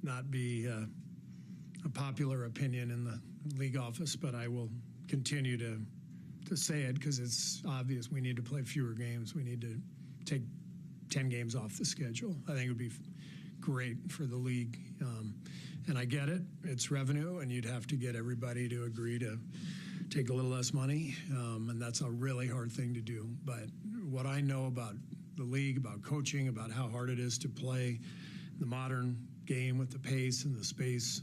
not be a popular opinion in the league office, but I will continue to say it because it's obvious we need to play fewer games. We need to take 10 games off the schedule. I think it would be great for the league. And I get it. It's revenue, and you'd have to get everybody to agree to take a little less money, and that's a really hard thing to do. But what I know about the league, about coaching, about how hard it is to play the modern game with the pace and the space,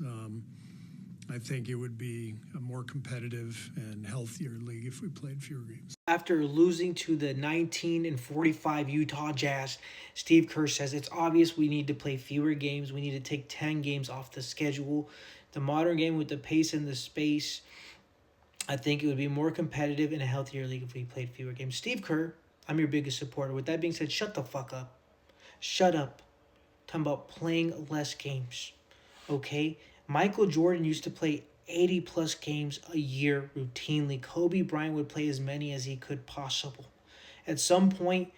I think it would be a more competitive and healthier league if we played fewer games. After losing to the 19-45 Utah Jazz, Steve Kerr says it's obvious we need to play fewer games. We need to take 10 games off the schedule. The modern game with the pace and the space, I think it would be more competitive and a healthier league if we played fewer games. Steve Kerr, I'm your biggest supporter. With that being said, shut the fuck up. Shut up. Talking about playing less games. Okay? Michael Jordan used to play 80-plus games a year routinely. Kobe Bryant would play as many as he could possible. At some point,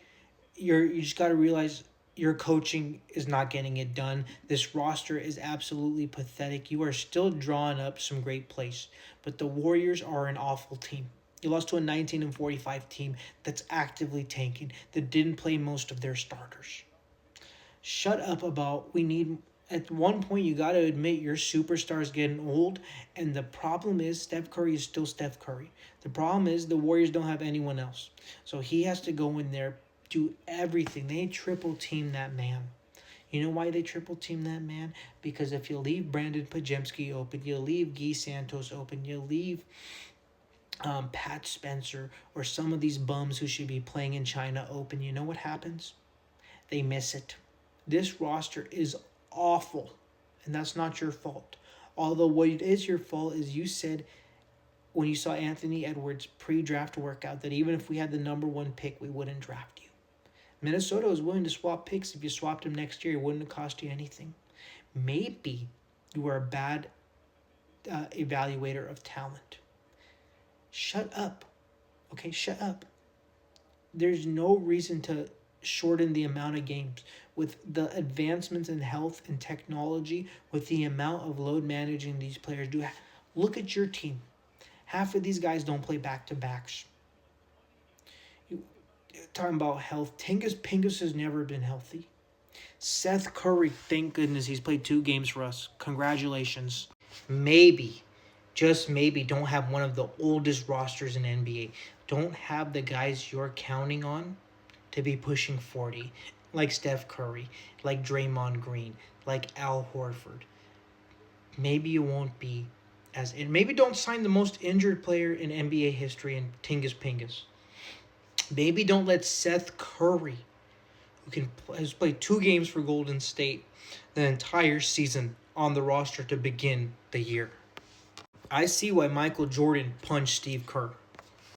you just got to realize your coaching is not getting it done. This roster is absolutely pathetic. You are still drawing up some great plays, but the Warriors are an awful team. You lost to a 19-45 team that's actively tanking, that didn't play most of their starters. Shut up about we need... At one point, you got to admit your superstar is getting old, and the problem is Steph Curry is still Steph Curry. The problem is the Warriors don't have anyone else. So he has to go in there, do everything. They triple team that man. You know why they triple team that man? Because if you leave Brandon Pajemski open, you leave Guy Santos open, you leave Pat Spencer or some of these bums who should be playing in China open, you know what happens? They miss it. This roster is awful, and that's not your fault. Although what it is your fault is you said when you saw Anthony Edwards pre-draft workout that even if we had the number one pick, we wouldn't draft you. Minnesota was willing to swap picks. If you swapped him next year, it wouldn't have cost you anything. Maybe you are a bad evaluator of talent. Shut up. Okay, shut up. There's no reason to shorten the amount of games. With the advancements in health and technology, with the amount of load managing these players do, look at your team. Half of these guys don't play back-to-backs. Talking about health, Pingus has never been healthy. Seth Curry, thank goodness he's played 2 games for us. Congratulations. Maybe, just maybe, don't have one of the oldest rosters in NBA. Don't have the guys you're counting on to be pushing 40, like Steph Curry, like Draymond Green, like Al Horford. Maybe you won't be as... And maybe don't sign the most injured player in NBA history in Tingus Pingus. Maybe don't let Seth Curry, who has played 2 games for Golden State the entire season, on the roster to begin the year. I see why Michael Jordan punched Steve Kerr.